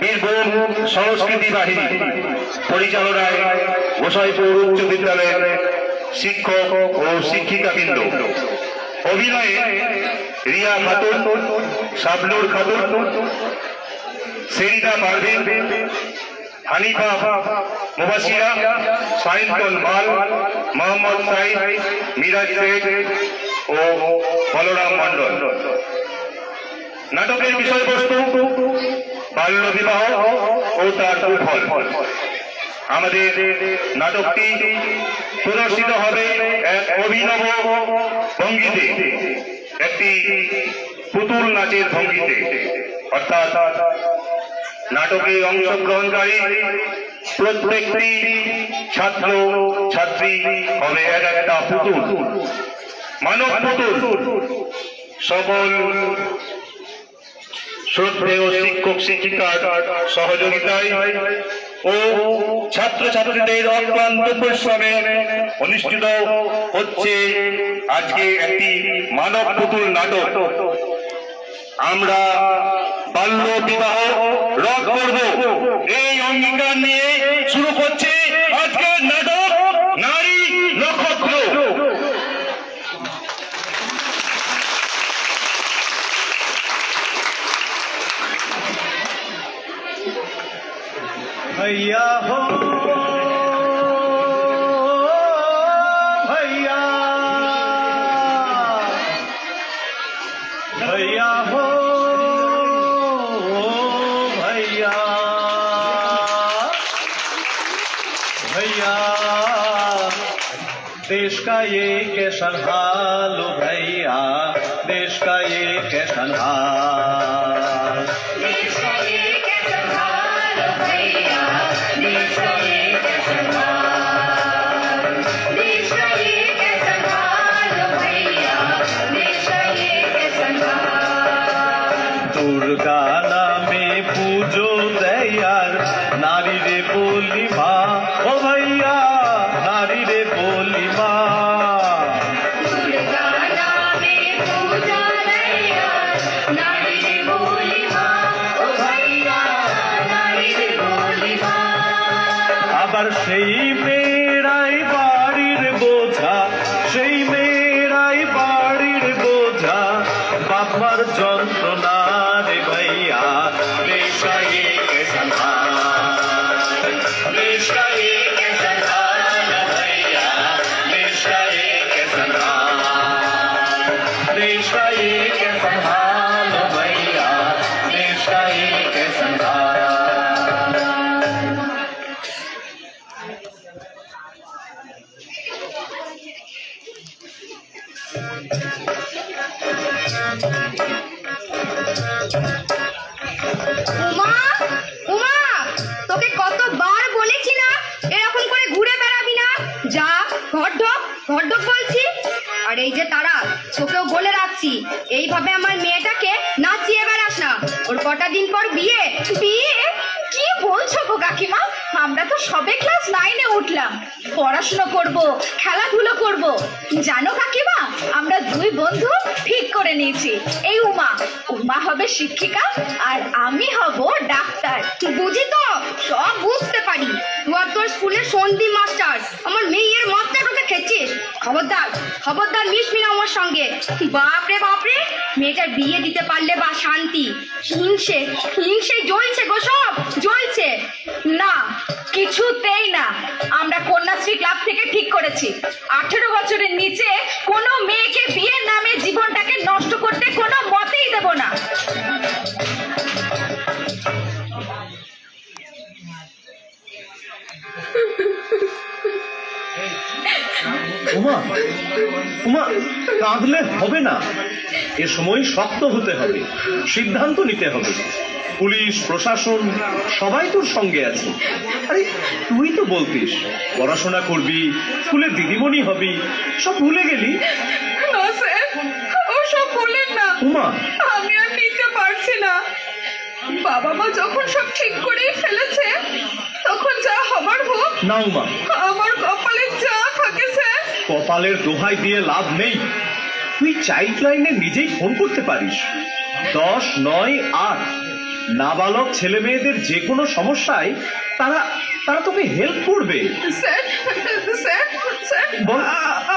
বীরভূম সংস্কৃতি বাহিনী পরিচালনায় গোসাইপুর উচ্চ বিদ্যালয়ের শিক্ষক ও শিক্ষিকাবৃন্দ। অভিনয়ে রিয়া খাতুন, শাবনুর খাতুন, সেরিনা পারভিন, হানিফা মুবাশিরা, সাইন্তন মাল, মোহাম্মদ সাইদ, মিরাজ শেখ ও বলরাম মন্ডল। নাটকের বিষয়বস্তু বাল্য বিবাহ ও তার কুফল। আমাদের নাটকটি প্রদর্শিত হবে এক অভিনব ভঙ্গিতে, একটি পুতুল নাচের ভঙ্গিতে, অর্থাৎ নাটকে অংশগ্রহণকারী প্রত্যেকটি ছাত্র ছাত্রী হবে এক একটা পুতুল, মানব পুতুল। সকল শ্রদ্ধেয় শিক্ষক শিক্ষিকার সহযোগিতায় ও ছাত্র ছাত্রীদের অক্লান্ত পরিশ্রমে অনুষ্ঠিত হচ্ছে আজকে একটি মানব পুতুল নাটক। আমরা বাল্য বিবাহ রদ করব, এই অঙ্গীকার নিয়ে শুরু করছে আজকের নাটক নারী নক্ষত্র। भैया हो भैया, भैया हो भैया, भैया देश का ये कैसा हाल हो भैया, देश का ये कैसा हाल, देश का ये कैसा हाल हो भैया, देश का ये कैसा हाल, देश का ये कैसा हाल हो भैया, देश का ये कैसा हाल। दुर्गा नामे पूजो तैयार, नारी रे बोली माँ ओ भैया, नारी रे बोली माँ। दुर्गा नामे पूजा तैयार, नारी रे बोली माँ ओ भैया, नारी रे बोली माँ। আবার সেই মেয়েরাই বাড়ির বোঝা, সেই মেয়েরাই বাড়ির বোঝা, বাবার যন্ত্রণা রে ভাইয়া, দেশ का ये कैसा हाल, देश का ये कैसा हाल भैया, देश का ये कैसा हाल, देश का ये कैसा हाल भैया, देश का ये कैसा हाल। উমা, উমা, তোকে কতবার বলেছি না এরকম করে ঘুরে বেড়াবি না, যা ঘর ঢোক, ঘর ঢোক বলছি। আর এই যে তারা, তোকেও বলে রাখছি, এইভাবে আমার মেয়েটাকে নাচিয়ে বেড়াস না, ওর কটা দিন পর বিয়ে। বিয়ে? কি বলছো গো কাকিমা, আমরা তো সবে ক্লাস 9-এ উঠলাম, পড়াশোনা করব, খেলাধুলো করব। জানো কাকিমা, আমরা দুই বন্ধু ঠিক করে নিয়েছি, এই উমা, উমা হবে শিক্ষিকা আর আমি হব ডাক্তার। বুঝি তো, সব বুঝতে পারি। তুই আর তোর স্কুলের সন্ধি মাস্টার আমার মেয়ের মাস্টারটাকে খেয়েছিস। খবরদার, খবরদার মিশবি না আমার সঙ্গে। বাপরে বাপরে, মেয়েটার বিয়ে দিতে পারলে বা শান্তি, হিংসে হিংসে জ্বলছে গো, সব জ্বলছে। না, কিছুতেই না। আমরা কন্যাশ্রী ক্লাব থেকে ঠিক করেছি, 18 বছরের নিচে কোনো মেয়েকে বিয়ের নামে জীবনটাকে নষ্ট করতে কোনো মতেই দেব না। উমা, উমা, কাঁদলে হবে না, এ সময় শক্ত হতে হবে, সিদ্ধান্ত নিতে হবে। পুলিশ প্রশাসন সবাই তোর সঙ্গে আছে। আরে তুই তো বলতিস পড়াশোনা করবি, স্কুলে দিদিমণি হবি, সব ভুলে গেলি। না স্যার, ওসব বলেন না। উমা, আমি আর নিতে পারছি না। বাবা মা যখন সব ঠিক করেই ফেলেছে, তখন যা হবার হোক। না উমা, আমার কপালে যা থাকে স্যার। কপালের দোহাই দিয়ে লাভ নেই। তুই চাইল্ড লাইনে নিজেই ফোন করতে পারিস, 10 9 8 নাবালক ছেলে মেয়েদের যে কোনো সমস্যায় তারা তারা তোকে হেল্প করবে। স্যার স্যার স্যার বল।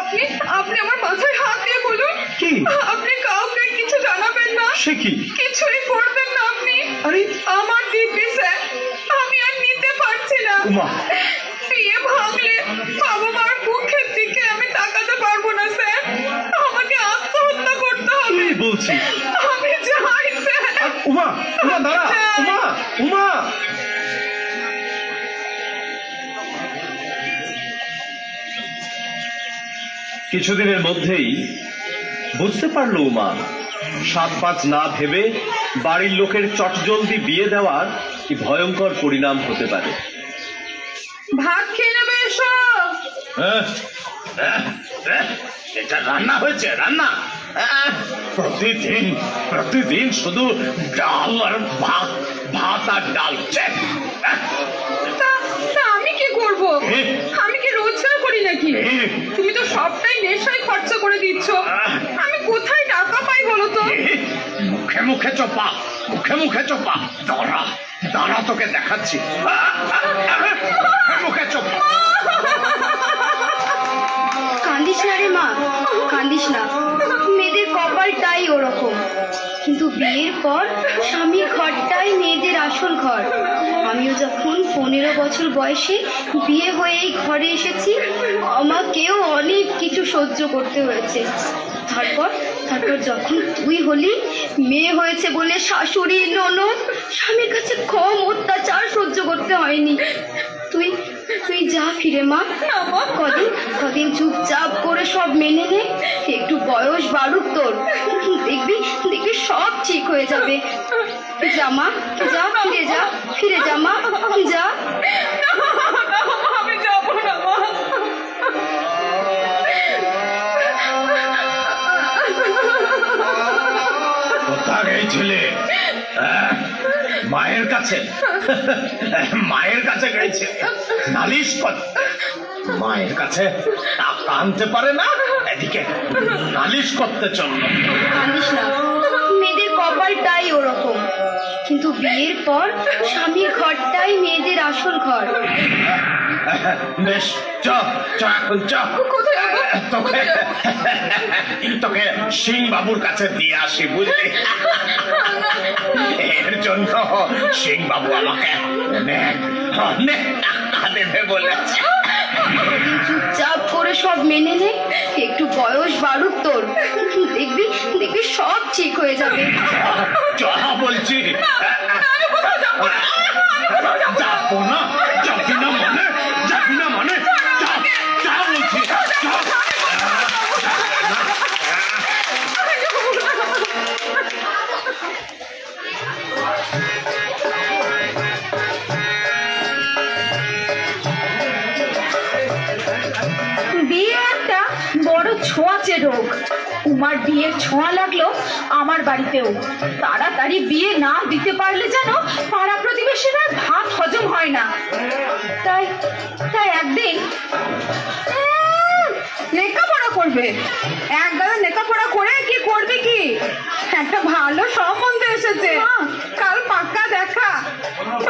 আপনি আপনি আমার মাথায় হাত দিয়ে বলুন কি? আপনি কাউকে কিছু জানাবেন না, সে কি? কিছুই করবেন না আপনি। আরে আমার দিব্যি স্যার, আমি আর নিতে পারছি না। উমা, বিয়ে ভাঙলে বাবা মার মুখের দিকে আমি তাকাতে পারবো না স্যার, আমাকে আত্মহত্যা করতে হবে। কি বলছিস? আমি যাই স্যার। উমা, উমা দাঁড়া, উমা, উমা। কিছুদিনের মধ্যেই বুঝতে পারলো উমা, 7-5 না ভেবে বাড়ির লোকের চটজলদি বিয়ে দেওয়ার কি ভয়ঙ্কর পরিণাম হতে পারে। ভাত খেয়ে নেবে এসো। এটা রান্না হয়েছে, রান্না। প্রতিদিন প্রতিদিন শুধু ডাল আর ভাত, ভাত আর ডাল। তা তা আমি কি করব? আমি কি রোজগার করি নাকি? তুমি তো সবটাই নেশায় খরচা করে দিচ্ছ, আমি কোথায় টাকা পাই বলো তো? মুখে মুখে চোপা, মুখে মুখে চোপা। দাঁড়া দাঁড়া, তোকে দেখাচ্ছি। মুখে চোপা। কান্দিস না রে মা, কান্দিস না। মেয়েদের কপালটাই ওরকম, কিন্তু বিয়ের পর স্বামীর ঘরটাই মেয়েদের আসল ঘর। আমিও যখন 15 বছর বয়সে বিয়ে হয়ে এই ঘরে এসেছি, আমাকেও অনেক কিছু সহ্য করতে হয়েছে। তারপর তারপর যখন তুই হলি, মেয়ে হয়েছে বলে শাশুড়ি ননদ স্বামীর কাছে কম অত্যাচার সহ্য করতে হয়নি। তুই তুই যা ফিরে মা, কদিন কদিন চুপচাপ করে সব মেনে নে। একটু বয়স বাড়ুক তোর, দেখবি দেখবি সব ঠিক হয়ে যাবে। যা মা, যা, ফিরে যা, ফিরে যা মা, যা। আমি যাবো না মা। কোথা গেছিলে? মায়ের কাছে? মায়ের কাছে গেছে নালিশ করতে? মায়ের কাছে টাকা আনতে পারে না, এদিকে নালিশ করতে চললো। কান্দিস না, মেয়েদের কপালটাই ওরকম, কিন্তু বিয়ের পর স্বামীর ঘরটাই মেয়েদের আসল ঘর। বেশ, চ চ এখন চ। তোকে তোকে সিং বাবুর কাছে দিয়ে আসি, বুঝলি? এর জন্য সিং বাবু আমাকে অনেক অনেক টাকা দেবে বলেছে। কদিন চুপচাপ করে সব মেনে নে, একটু বয়স বাড়ুক তোর, দেখবি দেখবি সব ঠিক হয়ে যাবে। যা বলছি। যাবো না, যাবি না মানে, যাবি না মানে, যা বলছি, যা। বিয়ে একটা বড় ছোঁয়াচে রোগ। উমার বিয়ের ছোঁয়া লাগলো আমার বাড়িতেও। তাড়াতাড়ি বিয়ে না দিতে পারলে যেন পাড়া প্রতিবেশীরা ভাত হজম হয় না। তাই তাই একদিন লেখাপড়া করবে, এক গাদা লেখাপড়া করে কি করবে কি? একটা ভালো সম্বন্ধ এসেছে, কাল পাক্কা দেখা।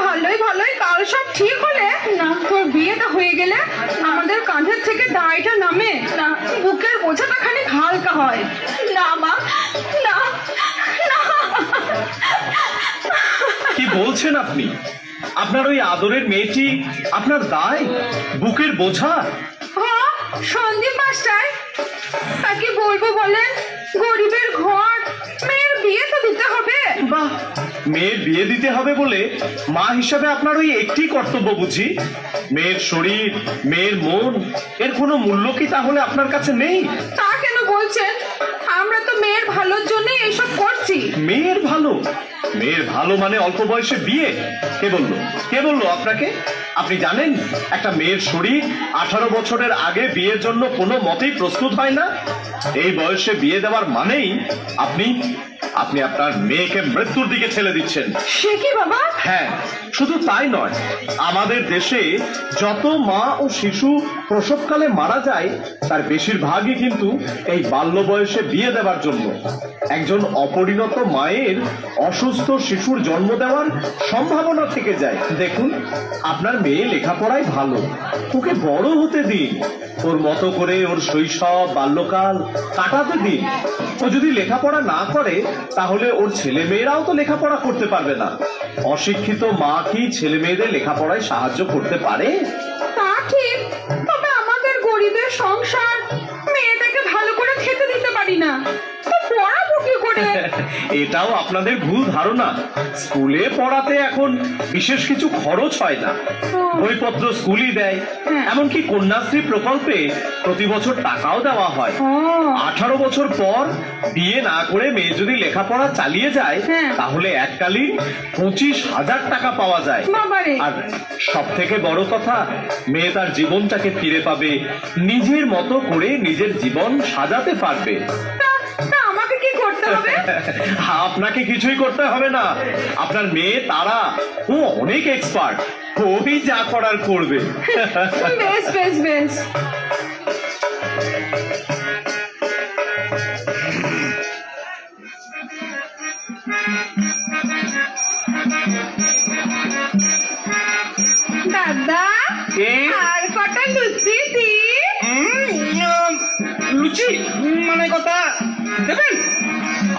ভালোই ভালোই কাল সব ঠিক হলে না, তোর বিয়েটা হয়ে গেলে আমাদের কাঁধের থেকে দায়টা নামে না, বুকের বোঝাটা খানিক হালকা হয়। না মা, না না। কি বলছেন আপনি? আপনার ওই আদরের মেয়েটি আপনার দায়, বুকের বোঝা? হ্যাঁ, সন্দীপ মাস্টার, তাকে বলবো বলেন? গরিবের ঘর, মেয়ের বিয়ে তো দিতে হবে। বাহ, মেয়ের বিয়ে দিতে হবে বলে মা হিসাবে আপনার ওই একটি কর্তব্য বুঝি? মেয়ের শরীর, মেয়ের মন, এর কোনো মূল্য কি তাহলে আপনার কাছে নেই? তা কেন বলছেন? আমরা তো মেয়ের ভালোর জন্য এসব করছি। মেয়ের ভালো? মেয়ের ভালো মানে অল্প বয়সে বিয়ে? কে বললো? কে বললো আপনাকে? আপনি জানেন একটা মেয়ের শরীর 18 বছরের আগে বিয়ের জন্য কোনো মতেই প্রস্তুত হয় না। এই বয়সে বিয়ে দেওয়ার মানেই আপনি আপনি আপনার মেয়েকে মৃত্যুর দিকে ঠেলে দিচ্ছেন। সে কি বাবা? হ্যাঁ, শুধু তাই নয়, আমাদের দেশে যত মা ও শিশু প্রসবকালে মারা যায় তার বেশিরভাগই কিন্তু এই বাল্য বয়সে বিয়ে দেওয়ার জন্য। একজন অপরিণত মায়ের অসুস্থ শিশুর জন্ম দেওয়ার সম্ভাবনা থেকে যায়। দেখুন, আপনার মেয়ে লেখাপড়ায় ভালো, ওকে বড় হতে দিন, ওর মতো করে ওর শৈশব বাল্যকাল কাটাতে দিন। ও যদি লেখাপড়া না করে তাহলে ওর ছেলে মেয়েরাও তো লেখাপড়া করতে পারবে না। অশিক্ষিত মা কি ছেলে মেয়েদের লেখাপড়ায় সাহায্য করতে পারে? তা ঠিক, তবে আমাদের গরিবের সংসার, মেয়েটাকে ভালো করে খেতে দিতে পারি না, তো পড়াবো কি করে? এটাও আপনাদের ভুল ধারণা। স্কুলে পড়াতে এখন বিশেষ কিছু খরচ হয় না, বইপত্র স্কুলই দেয়। হ্যাঁ। এমনকি কন্যাশ্রী প্রকল্পে প্রতি বছর টাকাও দেওয়া হয়। ও, 18 বছর পর বিয়ে না করে মেয়ে যদি লেখাপড়া চালিয়ে যায় হ্যাঁ। তাহলে এককালীন 25,000 টাকা পাওয়া যায়। বাবারে। আর সব থেকে বড় কথা, মেয়ে তার জীবনটাকে ফিরে পাবে, নিজের মতো করে নিজের জীবন সাজাতে পারবে। তা আমাকে কি করতে হবে? আপনাকে কিছুই করতে হবে না। আপনার মেয়ে তারা, ও অনেক এক্সপার্ট, ওই যা করার করবে। বেশ বেশ বেশ। দাদা, আর কটা লুচি দি? লুচি মানে কথা দেবেন?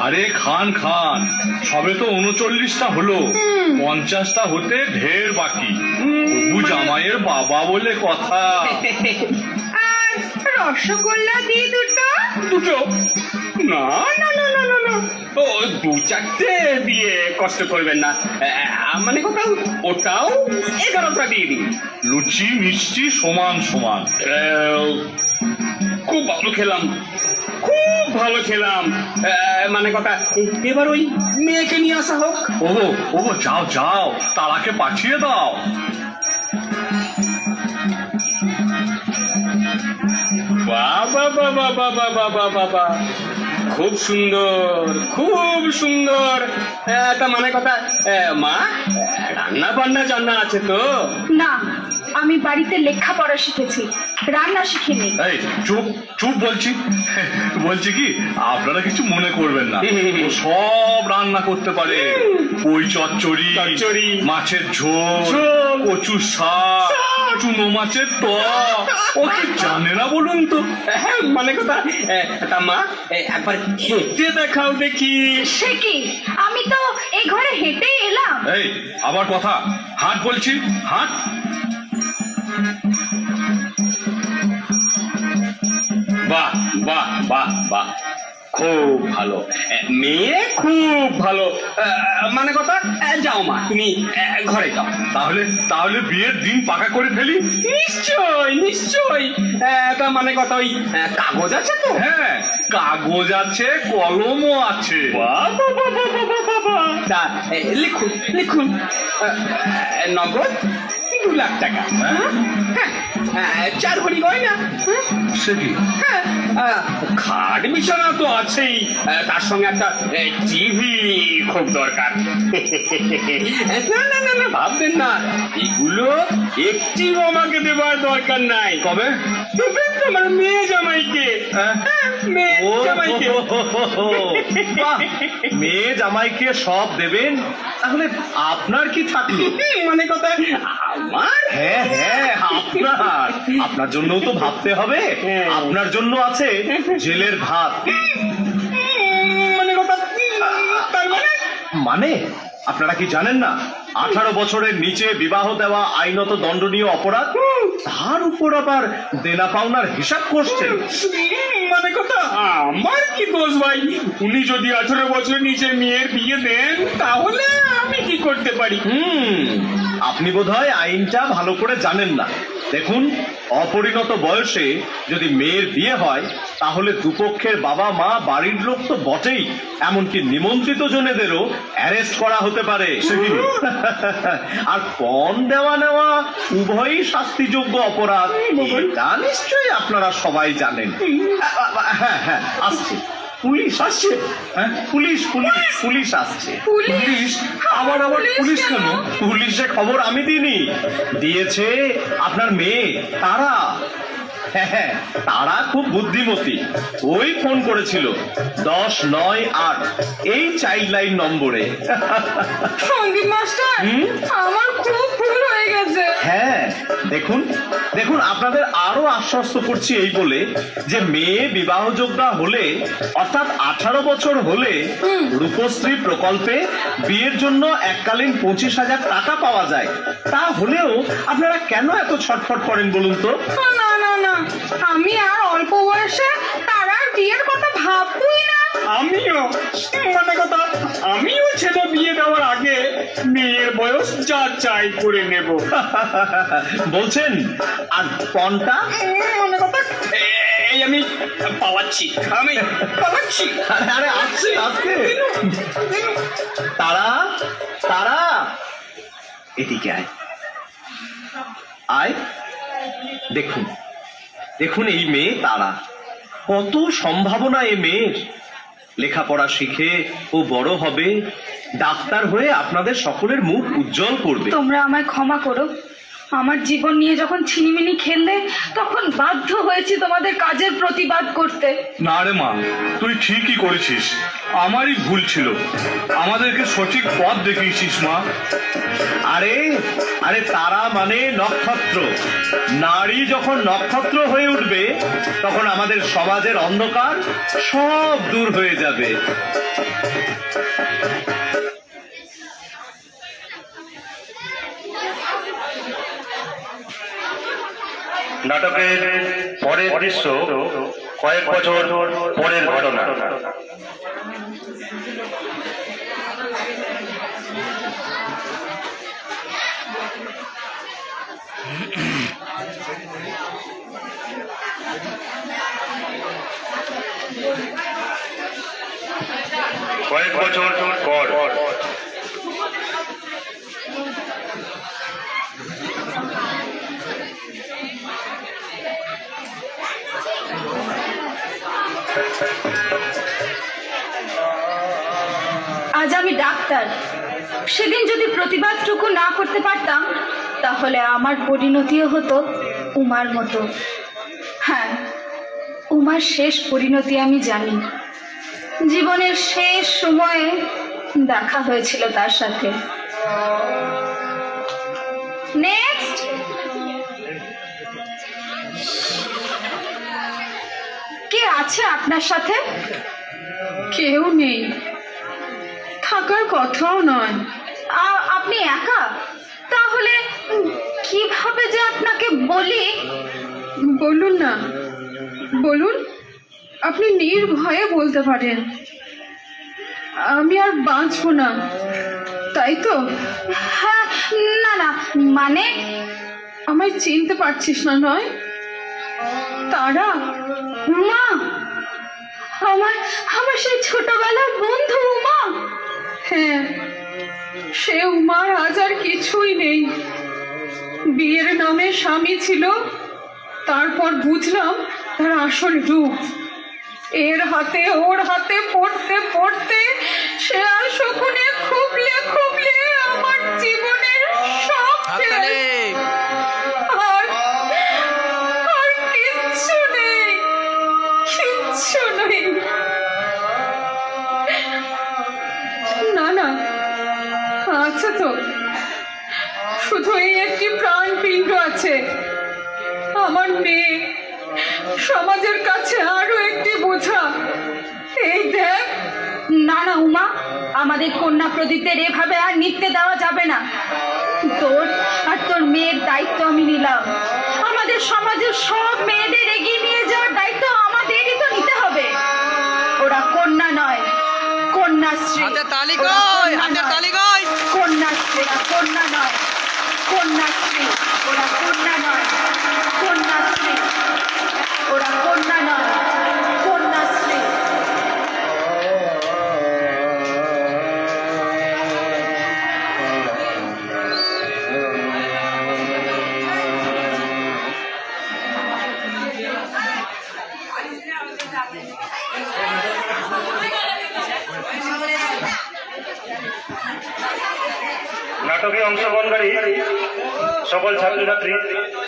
আরে খান খান, সবে তো 39টা হলো, 50টা হতে ঢের বাকি। হবু জামাইয়ের বাবা বলে কথা। আর রসগোল্লা দি দুটো? দুটো? না না না না না না, ও 2-4টে দিয়ে কষ্ট করবেন না। মানে কোথাও ওটাও 11টা দিয়ে দিন। লুচি মিষ্টি সমান সমান। খুব ভালো খেলাম, খুব ভালো খেলাম। মানে কথা, এবার ওই মেয়েকে নিয়ে আসা হোক। ও যাও যাও, তারাকে পাঠিয়ে দাও। বাবা বাবা বাবা বাবা বাবা, খুব সুন্দর, খুব সুন্দর। তা মানে কথা, মা রান্না বান্না জানা আছে তো? না, আমি বাড়িতে লেখাপড়া শিখেছি, রান্না শিখিনি। এই চুপ চুপ বলছি কি, আপনারা কিছু মনে করবেন না, ও সব রান্না করতে পারে। ওই চচ্চড়ি, মাছের ঝোল, কচু শাক, চুনো মাছের টক, ও কি জানে না বলুন তো? মানে কথা, তা মা একবার হেঁটে দেখাও দেখি। সে কি, আমি তো এই ঘরে হেঁটেই এলাম। এই আবার কথা, হাট বলছি, হাট। বাহ বাহ বাহ বাহ, খুব ভালো মেয়ে, খুব ভালো। মানে কথা, যাও মা, তুমি ঘরে যাও। তাহলে বিয়ের দিন পাকা করে ফেলি। নিশ্চয় নিশ্চয়। তা মানে কথা, ওই কাগজ আছে তো? হ্যাঁ, কাগজ আছে, কলমও আছে। বাবা বাবা বাবা বাবা, তা লিখুন লিখুন। নগদ 2 লাখ টাকা। হ্যাঁ, 4 ভরি গয়না। সে কি? হ্যাঁ, খাট বিছানা তো আছেই, তার সঙ্গে একটা টিভি খুব দরকার। না না না না, ভাববেন না, এগুলো একটিও আমাকে দেবার দরকার নাই। তবে দেবেন তো আমার মেয়ে জামাইকে। মেয়ে জামাইকে। বাহ, মেয়ে জামাইকে সব দেবেন, তাহলে আপনার কি থাকলো? মানে কথা, আমার? হ্যাঁ হ্যাঁ, আপনার জন্য তো ভাবতে হবে। আপনার জন্য আছে জেলের ভাত। মানে কথা, তার মানে আপনারা কি জানেন না, 18 বছরের নিচে বিবাহ দেওয়া আইনত দণ্ডনীয় অপরাধ, তার উপর আবার দেনা পাওনার হিসাব করছে। মানে কথা, আমার কি দোষ ভাই? উনি যদি 18 বছরের নিচে মেয়ের বিয়ে দেন তাহলে আমি কি করতে পারি? আপনি বোধহয় আইনটা ভালো করে জানেন না। দেখুন, অপরিণত বয়সে যদি মেয়ের বিয়ে হয় তাহলে দুপক্ষের বাবা মা, বাড়ির লোক তো বটেই, এমনকি নিমন্ত্রিত জনেদেরও অ্যারেস্ট করা হতে পারে। আর পণ দেওয়া নেওয়া উভয়ই শাস্তিযোগ্য অপরাধ, এটা নিশ্চয়ই আপনারা সবাই জানেন। হ্যাঁ হ্যাঁ, আসছি। পুলিশ আসছে। হ্যাঁ? পুলিশ পুলিশ পুলিশ আসছে। পুলিশ? আবার আবার পুলিশ কেন? পুলিশে খবর আমি দিইনি, দিয়েছে আপনার মেয়ে তারা। হ্যাঁ, তারা খুব বুদ্ধিমতী, ওই ফোন করেছিল 1098 এই চাইল্ড লাইন নম্বরে। সন্দীপ মাস্টার, হুম? আমার খুব ভুল হয়ে গেছে। হ্যাঁ, দেখুন দেখুন, আপনাদের আরো আশ্বস্ত করছি এই বলে যে মেয়ে বিবাহযোগ্য হলে, অর্থাৎ 18 বছর হলে রূপশ্রী প্রকল্পে বিয়ের জন্য এককালীন 25,000 টাকা পাওয়া যায়। তা হলেও আপনারা কেন এত ছটফট করেন বলুন তো? না না না, আমি আর অল্প বয়সে তারা বিয়ের কথা ভাববই না। আমিও মানে কথা, আমিও ছেলে বিয়ে দেওয়ার আগে মেয়ের বয়স যা চাই করে নেব। বলছেন? আর পণটা? মানে কথা, এই আমি পালাচ্ছি, আমি পালাচ্ছি। আরে আরে, আসছে আসছে। তারা তারা এদিকে আয় আয়। দেখুন দেখুন, এই মেয়ে তারা, কত সম্ভাবনা এই মেয়ের। লেখাপড়া শিখে ও বড় হবে, ডাক্তার হয়ে আপনাদের সকলের মুখ উজ্জ্বল করবে। তোমরা আমায় ক্ষমা করো, আমার জীবন নিয়ে যখন ছিনিমিনি খেললে তখন বাধ্য হয়েছি তোমাদের কাজের প্রতিবাদ করতে। না রে মা, তুই ঠিকই করেছিস, আমারই ভুল ছিল, আমাদেরকে সঠিক পথ দেখিয়েছিস মা। আরে আরে, তারা মানে নক্ষত্র। নারী যখন নক্ষত্র হয়ে উঠবে তখন আমাদের সমাজের অন্ধকার সব দূর হয়ে যাবে। নাটকের পরের দৃশ্য কয়েক বছর পরের ঘটনা। কয়েক বছর পর আজ আমি ডাক্তার, সেদিন যদি প্রতিবাদটুকু না করতে পারতাম তাহলে আমার পরিণতিও হতো উমার মতো। হ্যাঁ, উমার শেষ পরিণতি আমি জানি। জীবনের শেষ সময়ে দেখা হয়েছিল তার সাথে। নেক্সট। কে আছে আপনার সাথে? কেউ নেই, থাকার কথাও নয়। আপনি একা? তাহলে কিভাবে যে আপনাকে বলি। বলুন না, বলুন, আপনি নির্ভয়ে বলতে পারেন। আমি আর বাঁচবো না, তাই তো? হ্যাঁ, না না, মানে আমায় চিনতে পারছিস না নয়? তারা, উমা, আমার আমার সেই ছোটবেলার বন্ধু উমা। হ্যাঁ, সে উমার আজ আর কিছুই নেই। বিয়ের নামে স্বামী ছিল, তারপর বুঝলাম তার আসল রূপ। এর হাতে ওর হাতে পড়তে পড়তে সে আর শকুনে খুবলে খুবলে আমার জীবনের সব শেষ। আর আর কিচ্ছু নেই, কিচ্ছু নেই। না না, আছে তো, শুধু এই একটি প্রাণপিণ্ড আছে, আমার মেয়ে। সমাজের কাছে আরো একটি বোঝা। এই দেখ। না না উমা, আমাদের কন্যা প্রদীপের এভাবে আর নিতে দেওয়া যাবে না। তোর আর তোর মেয়ের দায়িত্ব আমি নিলাম। আমাদের সমাজের সব মেয়েদের এগিয়ে নিয়ে যাওয়ার দায়িত্ব আমাদেরই তো নিতে হবে। ওরা কন্যা নয়, কন্যাশ্রী। কন্যাশ্রী, ওরা কন্যা নয়, কন্যাশ্রী। ওরা কন্যা নয়, কন্যাশ্রী। ওরা কন্যা নয়, কন্যাশ্রী। নাটকে অংশগ্রহণকারী সকল ছাত্রছাত্রী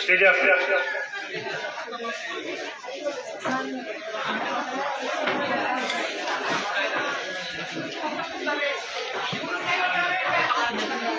স্টেজে আসবে।